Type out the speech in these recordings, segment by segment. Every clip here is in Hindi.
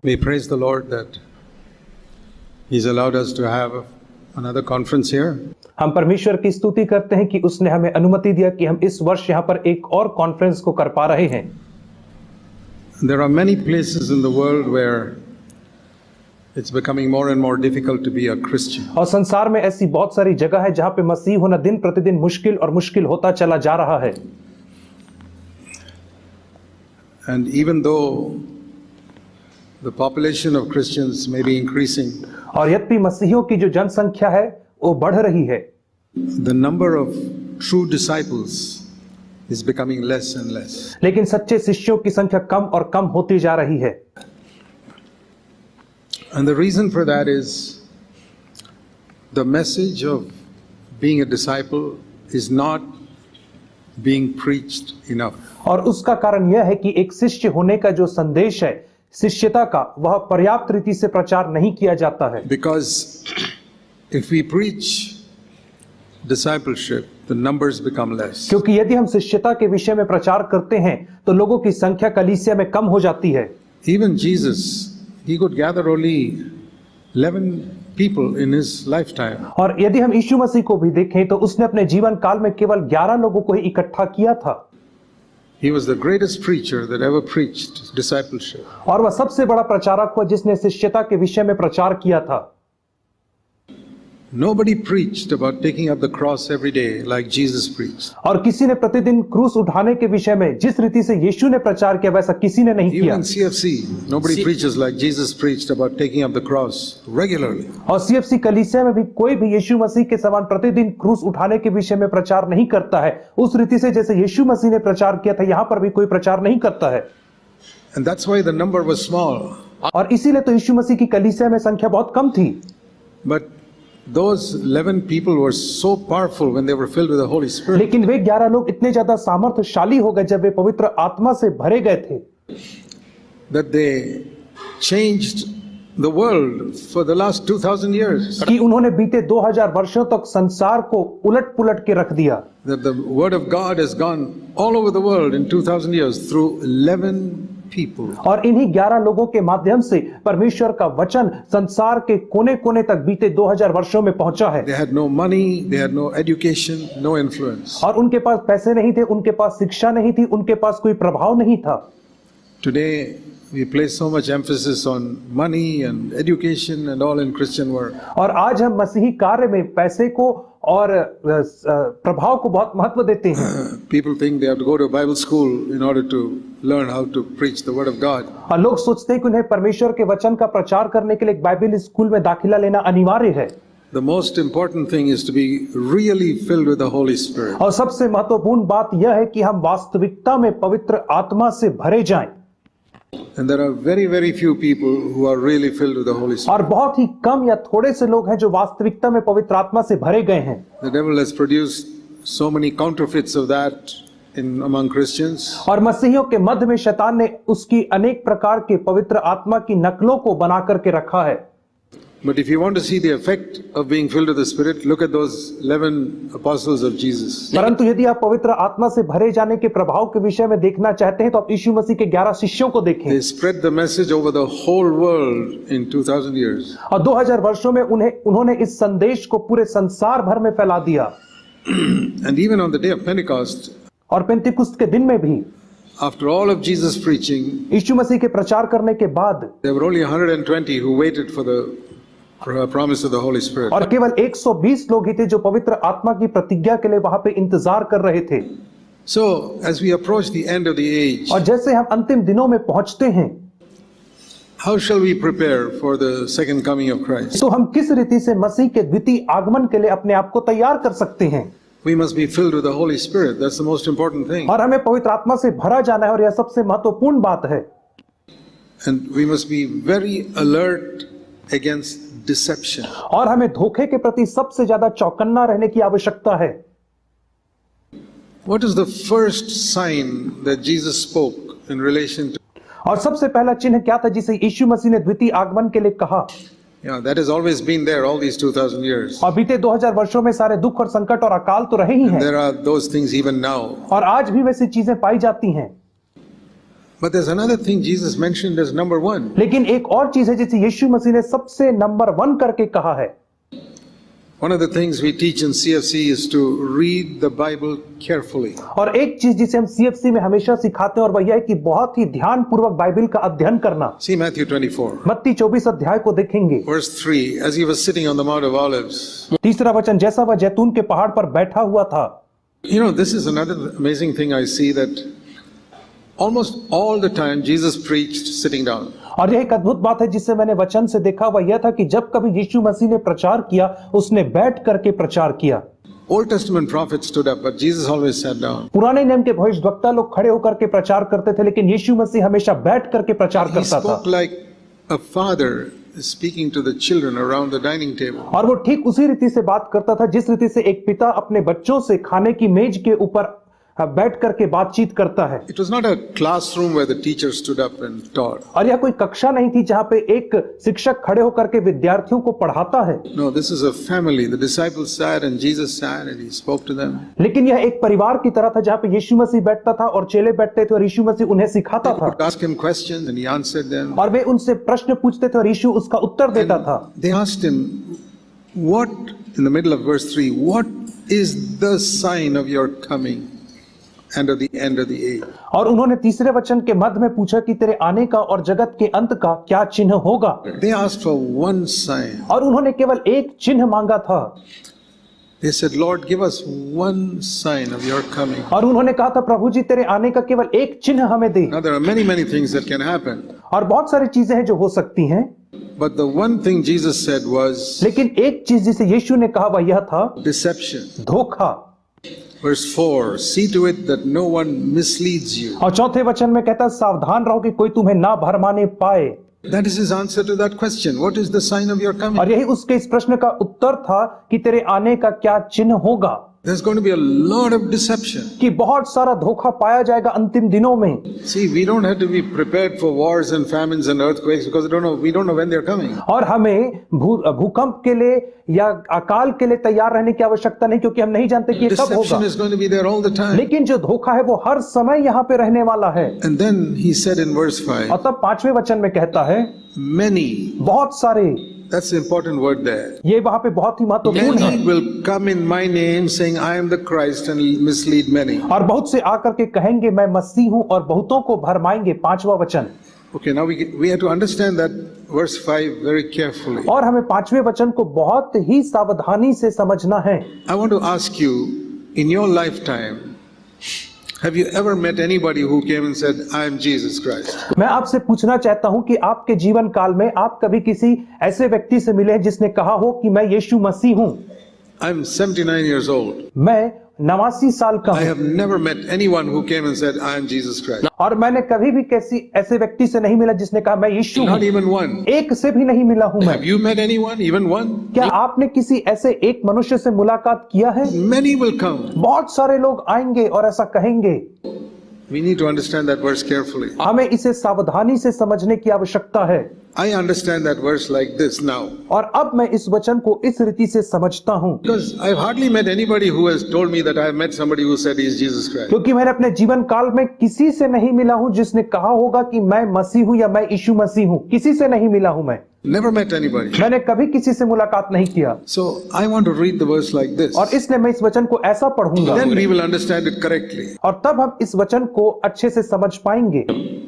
We praise the Lord that He's allowed us to have another conference here. हम परमेश्वर की स्तुति करते हैं कि उसने हमें अनुमति दिया कि हम इस वर्ष यहाँ पर एक और कॉन्फ्रेंस को कर पा रहे हैं। There are many places in the world where it's becoming more and more difficult to be a Christian. और संसार में ऐसी बहुत सारी जगह है जहाँ पे मसीह होना दिन प्रतिदिन मुश्किल और मुश्किल होता चला जा रहा है। And even though the population of Christians may be increasing, और यद्यपि मसीहियों की जो जनसंख्या है वो बढ़ रही है, the number of true disciples is becoming less and less. लेकिन सच्चे शिष्यों की संख्या कम और कम होती जा रही है। And the reason for that is the message of being a disciple is not being preached enough. और उसका कारण यह है कि एक शिष्य होने का जो संदेश है, शिष्यता का, वह पर्याप्त रीति से प्रचार नहीं किया जाता है। Because if we preach discipleship, the numbers become less. क्योंकि यदि हम शिष्यता के विषय में प्रचार करते हैं तो लोगों की संख्या कलीसिया में कम हो जाती है। Even Jesus, he could gather only 11 people in his lifetime. और यदि हम यीशु मसीह को भी देखें तो उसने अपने जीवन काल में केवल 11 लोगों को ही इकट्ठा किया था। He was the greatest preacher that ever preached discipleship. और वह सबसे बड़ा प्रचारक हुआ जिसने शिष्यता के विषय में प्रचार किया था। Nobody preached about taking up the cross every day like Jesus preached. और किसी ने प्रतिदिन क्रूस उठाने के विषय में जिस रीति से यीशु ने प्रचार किया वैसा किसी ने नहीं किया। Even CFC, nobody preaches like Jesus preached about taking up the cross regularly. और CFC कलीसिया में भी कोई भी यीशु मसीह के समान प्रतिदिन क्रूस उठाने के विषय में प्रचार नहीं करता है उस रीति से जैसे यीशु मसीह ने प्रचार किया था। यहाँ पर भी कोई प्रचार नहीं करता है। And that's why the number was small. और इसीलिए तो यीशु मसीह की कलीसिया में संख्या बहुत कम थी। But those 11 people were so powerful when they were filled with the Holy Spirit. लेकिन वे 11 लोग इतने ज्यादा सामर्थ्यशाली हो गए जब वे पवित्र आत्मा से भरे गए थे That they changed the world for the last 2000 years. कि उन्होंने बीते 2000 वर्षों तक संसार को उलट-पुलट के रख दिया। That the word of God has gone all over the world in 2000 years through 11 people. और इन्हीं 11 लोगों के माध्यम से परमेश्वर का वचन संसार के कोने-कोने तक बीते 2000 वर्षों में पहुंचा है। They had no money, they had no education, no influence. और उनके पास पैसे नहीं थे, उनके पास शिक्षा नहीं थी, उनके पास कोई प्रभाव नहीं था। Today we place so much emphasis on money and education and all in Christian work. और आज हम मसीही कार्य में पैसे को और प्रभाव को बहुत महत्व देते हैं। People think they have to go to a Bible school in order to learn how to preach the word of God. और लोग सोचते हैं कि उन्हें परमेश्वर के वचन का प्रचार करने के लिए एक बाइबल स्कूल में दाखिला लेना अनिवार्य है। The most important thing is to be really filled with the Holy Spirit. और सबसे महत्वपूर्ण बात यह है कि हम वास्तविकता में पवित्र आत्मा से भरे जाएं। And there are very, very few people who are really filled with the Holy Spirit. और बहुत ही कम या थोड़े से लोग हैं जो वास्तविकता में पवित्र आत्मा से भरे गए हैं। The devil has produced so many counterfeits of that among Christians. और मसीहियों के मध्य में शैतान ने उसकी अनेक प्रकार के पवित्र आत्मा की नकलों को बना करके रखा है। But if you want to see the effect of being filled with the Spirit, look at those 11 apostles of Jesus. परंतु यदि आप पवित्र आत्मा से भरे जाने के प्रभाव के विषय में देखना चाहते हैं तो आप यीशु मसीह के 11 शिष्यों को देखें। They spread the message over the whole world in 2000 years. और 2000 वर्षों में उन्होंने इस संदेश को पूरे संसार भर में फैला दिया। And even on the day of Pentecost, और पेंतिकुस्त के दिन में भी after all of Jesus preaching, यीशु मसीह के प्रचार करने के बाद there were only 120 who waited for the promise of the Holy Spirit. और केवल 120 लोग ही थे जो पवित्र आत्मा की प्रतिज्ञा के लिए वहां पे इंतजार कर रहे थे। So as we approach the end of the age, और जैसे हम अंतिम दिनों में पहुंचते हैं, how shall we prepare for the second coming of Christ? तो हम किस रीति से मसीह के द्वितीय आगमन के लिए अपने आप को तैयार कर सकते हैं? We must be filled with the Holy Spirit. That's the most important thing. और हमें पवित्र आत्मा से भरा जाना है और यह सबसे महत्वपूर्ण बात है। And we must be very alert against deception. और हमें धोखे के प्रति सबसे ज्यादा चौकन्ना रहने की आवश्यकता है। What is the first sign that Jesus spoke in relation to? और सबसे पहला चिन्ह क्या था जिसे यीशु मसीह ने द्वितीय आगमन के लिए कहा? Yeah, that has always been there all these 2000 years. और बीते 2000 वर्षों में सारे दुख और संकट और अकाल तो रहे ही हैं। There are those things even now. और आज भी वैसी चीजें पाई जाती हैं। But there's another thing Jesus mentioned as number one. लेकिन एक और चीज है जिसे यीशु मसीह ने सबसे नंबर 1 करके कहा है। One of the things we teach in CFC is to read the Bible carefully. और एक चीज जिसे हम CFC में हमेशा सिखाते हैं और वह यह है कि बहुत ही ध्यान पूर्वक बाइबल का अध्ययन करना। See Matthew 24. मत्ती 24 अध्याय को देखेंगे। Verse 3, as he was sitting on the Mount of Olives. तीसरा वचन, जैसा वह जैतून के पहाड़ पर बैठा हुआ था। You know, this is another amazing thing I see, that almost all the time Jesus preached sitting down. और यह एक अद्भुत बात है जिसे मैंने वचन से देखा, वह यह था कि जब कभी यीशु मसीह ने प्रचार किया उसने बैठ करके प्रचार किया। Old Testament prophets stood up, but Jesus always sat down. पुराने नियम के भविष्यद्वक्ता लोग खड़े होकर के प्रचार करते थे, लेकिन यीशु मसीह हमेशा बैठ करके प्रचार He करता था। spoke like a father speaking to the children around the dining table. और वो ठीक उसी रीति से बात करता था जिस रीति से एक पिता अपने बच्चों से खाने की मेज के ऊपर बैठ करके बातचीत करता है। It was not a classroom where the teacher stood up and taught. और यह कोई कक्षा नहीं थी जहां पे एक शिक्षक खड़े होकर के विद्यार्थियों को पढ़ाता है। No, this is a family. The disciples sat and Jesus sat and he spoke to them. लेकिन यह एक परिवार की तरह था जहां पे यीशु मसीह बैठता था और चेले बैठते थे और यीशु मसीह उन्हें सिखाता They था। would ask him questions and he answered them. और वे उनसे प्रश्न पूछते थे और यीशु उसका उत्तर देता था। They asked him, what, in the middle of verse 3, what is the sign of your coming and of the end of the age? और उन्होंने तीसरे वचन के मध्य में पूछा कि तेरे आने का और जगत के अंत का क्या चिन्ह होगा। They asked for one sign. और उन्होंने केवल एक चिन्ह मांगा था। They said, Lord, give us one sign of your coming. और उन्होंने कहा था, प्रभु जी तेरे आने का केवल एक चिन्ह हमें दे। Now there are many, many things that can happen. और बहुत सारी चीजें हैं जो हो सकती हैं, But the one thing Jesus said was लेकिन एक चीज जिसे यीशु ने कहा वह यह था deception. धोखा। Verse 4, see to it that no one misleads you. और चौथे वचन में कहता है, सावधान रहो कि कोई तुम्हें ना भरमाने पाए। That is his answer to that question. What is the sign of your coming? और यही उसके इस प्रश्न का उत्तर था कि तेरे आने का क्या चिन्ह होगा। There's going to be a lot of deception. कि बहुत सारा धोखा पाया जाएगा अंतिम दिनों में। See, we don't have to be prepared for wars and famines and earthquakes because we don't know when they're coming. और हमें भूकंप के लिए या अकाल के लिए तैयार रहने की आवश्यकता नहीं, क्योंकि हम नहीं जानते कि ये कब होगा। Deception is going to be there all the time. लेकिन जो धोखा है वो हर समय यहाँ पे रहने वाला है। And then he said in verse 5, और तब 5वें वचन में कहता है, many, बहुत सारे, that's the important word there. ये वहां पे बहुत ही महत्वपूर्ण है। Many will come in my name saying I am the Christ and mislead many. और बहुत से आकर के कहेंगे मैं मसीह हूं और बहुतों को भरमाएंगे। 5वां वचन। Okay, now we have to understand that verse 5 very carefully. और हमें 5वें वचन को बहुत ही सावधानी से समझना है। I want to ask you, in your lifetime, have you ever met anybody who came and said, I am Jesus Christ? मैं आपसे पूछना चाहता हूं कि आपके जीवन काल में आप कभी किसी ऐसे व्यक्ति से मिले जिसने कहा हो कि मैं यीशु मसीह हूं। I'm 79 years old. मैं 89 साल का I हूं have never met anyone who came and said, I am Jesus Christ. और मैंने कभी भी किसी ऐसे व्यक्ति से नहीं मिला जिसने कहा मैं यीशु हूं। Not even one. एक से भी नहीं मिला हूं मैं। Have you met anyone, even one? क्या आपने किसी ऐसे एक मनुष्य से मुलाकात किया है? Many will come. बहुत सारे लोग आएंगे और ऐसा कहेंगे। We need to understand that verse carefully. हमें इसे सावधानी से समझने की आवश्यकता है। I understand that verse like this now. और अब मैं इस वचन को इस रीति से समझता हूं, Because I've hardly met anybody who has told me that I have met somebody who said he is Jesus Christ. क्योंकि मैंने अपने जीवन काल में किसी से नहीं मिला हूं जिसने कहा होगा कि मैं मसीह हूं या मैं यीशु मसीह हूं। किसी से नहीं मिला हूं मैं। Never met anybody. मैंने कभी किसी से मुलाकात नहीं किया। So I want to read the verse like this. और इसलिए मैं इस वचन को ऐसा पढ़ूंगा। Then we will understand it correctly. और तब हम इस वचन को अच्छे से समझ पाएंगे।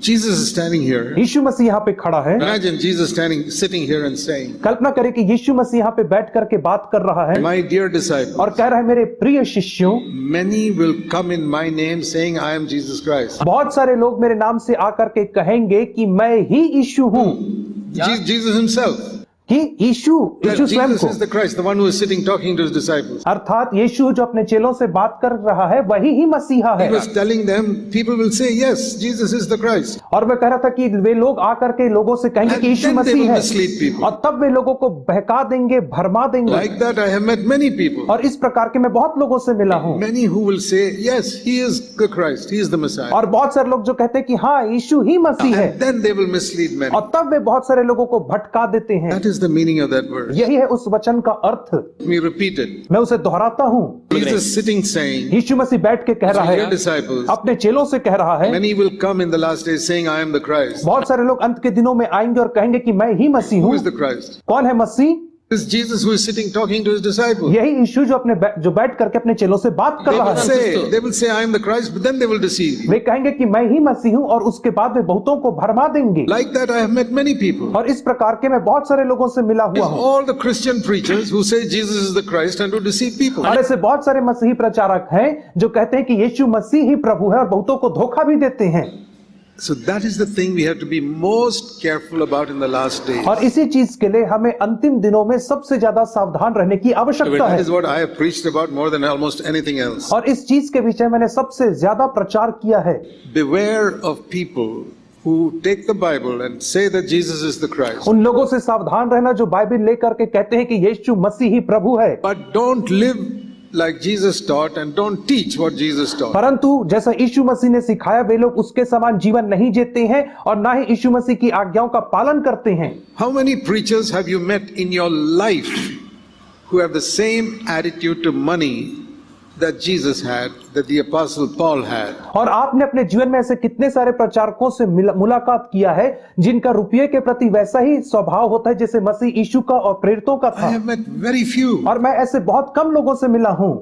Jesus is standing here. यीशु मसीह यहाँ पे खड़ा है। Imagine Jesus sitting here and saying, कल्पना करें कि यीशु मसीह यहाँ पे बैठ करके बात कर रहा है My dear disciples, और कह रहा है, मेरे प्रिय शिष्यों, many will come in my name saying I am Jesus Christ. बहुत सारे लोग मेरे नाम से आकर के कहेंगे कि मैं ही यीशु हूँ। Jesus himself. कि यीशु स्वयं Jesus को, is the Christ, the one who is sitting talking to his disciples. अर्थात यीशु जो अपने चेलों से बात कर रहा है वही ही मसीहा He है। was telling them, people will say, yes, Jesus is the Christ. और मैं कह रहा था कि वे लोग आकर के लोगों से कहेंगे And कि यीशु then they मसीह will है, mislead people. और तब वे लोगों को बहका देंगे, भरमा देंगे। Like that, I have met many people. और इस प्रकार के मैं बहुत लोगों से मिला हूँ। Many who will say, yes, he is the Christ, he is the Messiah. और बहुत सारे लोग जो कहते हैं कि हाँ यीशु ही मसीह है, And then they will mislead many. और तब वे बहुत सारे लोगों को भटका देते हैं। That is is the meaning of that verse. यही है उस वचन का अर्थ। Let me repeat it. मैं उसे दोहराता हूँ। Jesus sitting saying, यीशु मसीह बैठ के कह रहा to your है, disciples, अपने चेलों से कह रहा है, many will come in the last days saying, I am the Christ. बहुत सारे लोग अंत के दिनों में आएंगे और कहेंगे कि मैं ही मसीह Who हूँ। is the Christ? कौन है मसीह? This is Jesus who is sitting talking to his disciples. यही यीशु जो बैठ करके अपने चेलों से बात कर रहा है। They will say, I am the Christ, but then they will deceive you. वे कहेंगे कि मैं ही मसीह हूँ और उसके बाद वे बहुतों को भरमा देंगे। Like that, I have met many people. और इस प्रकार के मैं बहुत सारे लोगों से मिला हुआ हूँ। All the Christian preachers who say Jesus is the Christ and to deceive people. और ऐसे बहुत सारे मसीही प्रचारक हैं जो कहते हैं कि यीशु मसीह ही प्रभु है और बहुतों को धोखा भी देते हैं। So that is the thing we have to be most careful about in the last days. और इसी चीज के लिए हमें अंतिम दिनों में सबसे ज्यादा सावधान रहने की आवश्यकता That है। is what I have preached about more than almost anything else. और इस चीज के विषय मैंने सबसे ज्यादा प्रचार किया है। Beware of people who take the Bible and say that Jesus is the Christ, उन लोगों से सावधान रहना जो बाइबल लेकर के कहते हैं कि यीशु मसीह ही प्रभु है, but don't live like Jesus taught and don't teach what Jesus taught. परंतु जैसा यीशु मसीह ने सिखाया वे लोग उसके समान जीवन नहीं जीते हैं और ना ही यीशु मसीह की आज्ञाओं का पालन करते हैं। How many preachers have you met in your life who have the same attitude to money that Jesus had, that the apostle Paul had? और आपने अपने जीवन में ऐसे कितने सारे प्रचारकों से मुलाकात किया है जिनका रुपये के प्रति वैसा ही स्वभाव होता है जैसे मसीह यीशु का और प्रेरितों का I था। have met very few और मैं ऐसे बहुत कम लोगों से मिला हूँ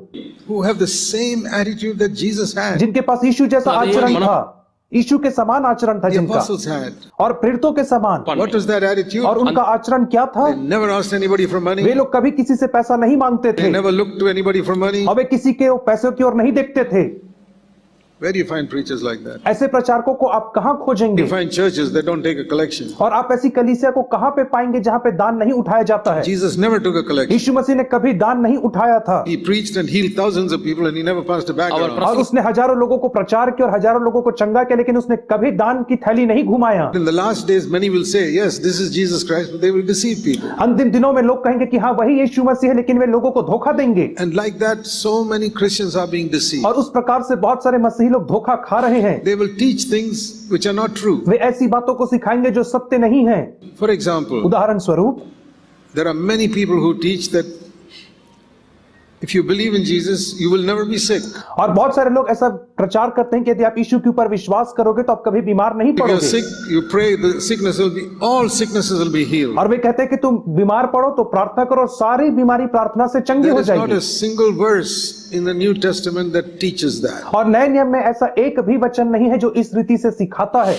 who have the same attitude that Jesus had, जिनके पास यीशु जैसा आचरण था, यीशु के समान आचरण था the जिनका, apostles had. और प्रेरितों के समान। What was that attitude? और उनका आचरण क्या था? They never asked anybody for money. वे लोग कभी किसी से पैसा नहीं मांगते They थे never looked to anybody for money. और वे किसी के पैसों की ओर नहीं देखते थे। Where do you find preachers like that? ऐसे प्रचारकों को आप कहाँ खोजेंगे? You find churches that don't take a collection. और आप ऐसी कलीसिया को कहाँ पे पाएंगे जहाँ पे दान नहीं उठाया जाता है? Jesus never took a collection. यीशु मसीह ने कभी दान नहीं उठाया था He preached and healed thousands of people and he never passed a bag around. और उसने हजारों लोगों को प्रचार किया और हजारों लोगों को चंगा किया, लेकिन उसने कभी दान की थैली नहीं घुमाया। In the last days, many will say, yes, this is Jesus Christ, but they will deceive people. अंतिम दिनों में लोग कहेंगे कि हाँ वही यीशु मसीह है, लेकिन वे लोगों को धोखा देंगे। And like that, so many Christians are being deceived. और उस प्रकार से बहुत सारे मसीही लोग धोखा खा रहे हैं। They will teach things which are not true. वे ऐसी बातों को सिखाएंगे जो सत्य नहीं है। For example, उदाहरण स्वरूप there are many people who teach that if you believe in Jesus, you will never be sick. और बहुत सारे लोग ऐसा प्रचार करते हैं कि यदि आप यीशु के ऊपर विश्वास करोगे तो आप कभी बीमार नहीं If you're पड़ोगे। sick, you pray, the sickness will be, all sicknesses will be healed. और वे कहते हैं कि तुम बीमार पड़ो तो प्रार्थना करो, सारी बीमारी प्रार्थना से चंगी There हो is not जाएगी। a single verse in the New Testament that teaches that. और नए नियम में ऐसा एक भी वचन नहीं है जो इस रीति से सिखाता है।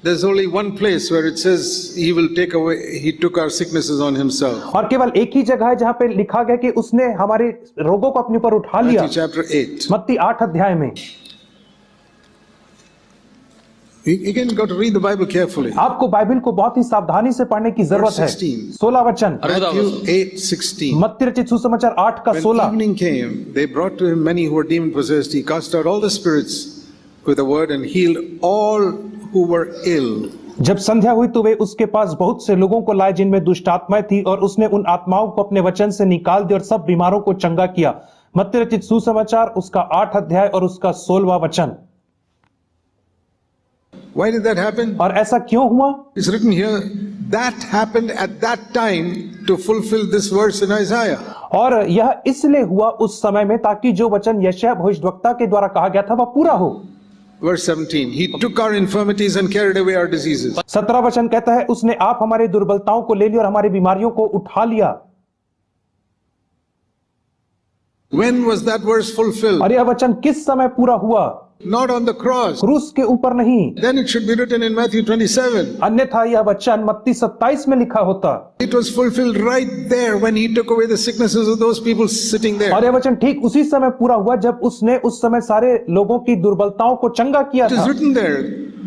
There's only one place where it says he will take away, he took our sicknesses on himself. और केवल एक ही जगह है जहां पे लिखा गया कि उसने हमारे रोगों को अपने ऊपर उठा लिया। Matthew chapter 8. मत्ती 8 अध्याय में। You can go to read the Bible carefully. आपको बाइबल को बहुत ही सावधानी से पढ़ने की जरूरत है। 16 वचन, Matthew 8:16. मत्ती रचित सुसमाचार 8 का When 16। evening came, they brought to him many who were demon possessed. He cast out all the spirits with a word and healed all who were ill. जब संध्या हुई तो वे उसके पास बहुत से लोगों को लाए जिनमें दुष्ट आत्माएं थी, और उसने उन आत्माओं को अपने वचन से निकाल दिया और सब बीमारों को चंगा किया। मत्ती रचित सुसमाचार उसका 8 अध्याय और उसका 16वां वचन। Why did that happen? और ऐसा क्यों हुआ? It's written here, that happened at that time to fulfill this verse in Isaiah. और यह इसलिए हुआ उस समय में ताकि जो वचन यशायाह भविष्यद्वक्ता के द्वारा कहा गया था वह पूरा हो। Verse 17, he took our infirmities and carried away our diseases. 17 वचन कहता है उसने आप हमारी दुर्बलताओं को ले लिया और हमारी बीमारियों को उठा लिया। When was that verse fulfilled? और यह वचन किस समय पूरा हुआ? Not on the cross. क्रूस के ऊपर नहीं। Then it should be written in Matthew 27. अन्यथा यह वचन मत्ती 27 में लिखा होता। It was fulfilled right there when he took away the sicknesses of those people sitting there. और यह वचन ठीक उसी समय पूरा हुआ जब उसने उस समय सारे लोगों की दुर्बलताओं को चंगा किया It is था। written there.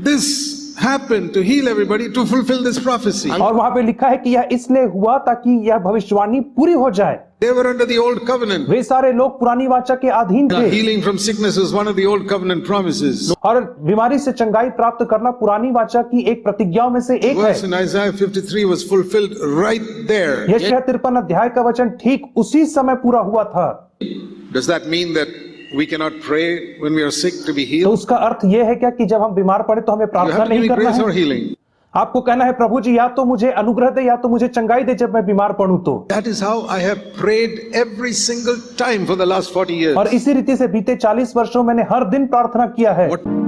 This happened to heal everybody, to fulfill this prophecy. और वहां पे लिखा है कि यह इसलिए हुआ ताकि यह भविष्यवाणी पूरी हो जाए। They were under the old covenant. वे सारे लोग पुरानी वाचा के अधीन थे। Healing from sickness is one of the old covenant promises. और बीमारी से चंगाई प्राप्त करना पुरानी वाचा की एक प्रतिज्ञाओं में से एक है। Verse in Isaiah 53 was fulfilled right there. यशायाह 53 अध्याय का वचन ठीक उसी समय पूरा हुआ था। Does that mean that we cannot pray when we are sick to be तो healed? उसका अर्थ यह है क्या कि जब हम बीमार पड़े तो हमें You प्रार्थना have to नहीं give me करना grace or है? healing. आपको कहना है प्रभु जी या तो मुझे अनुग्रह दे या तो मुझे चंगाई दे जब मैं बीमार पड़ूं तो। That is how I have prayed every single time for the last 40 और years. इसी रीति से बीते 40 वर्षों मैंने हर दिन प्रार्थना किया है। What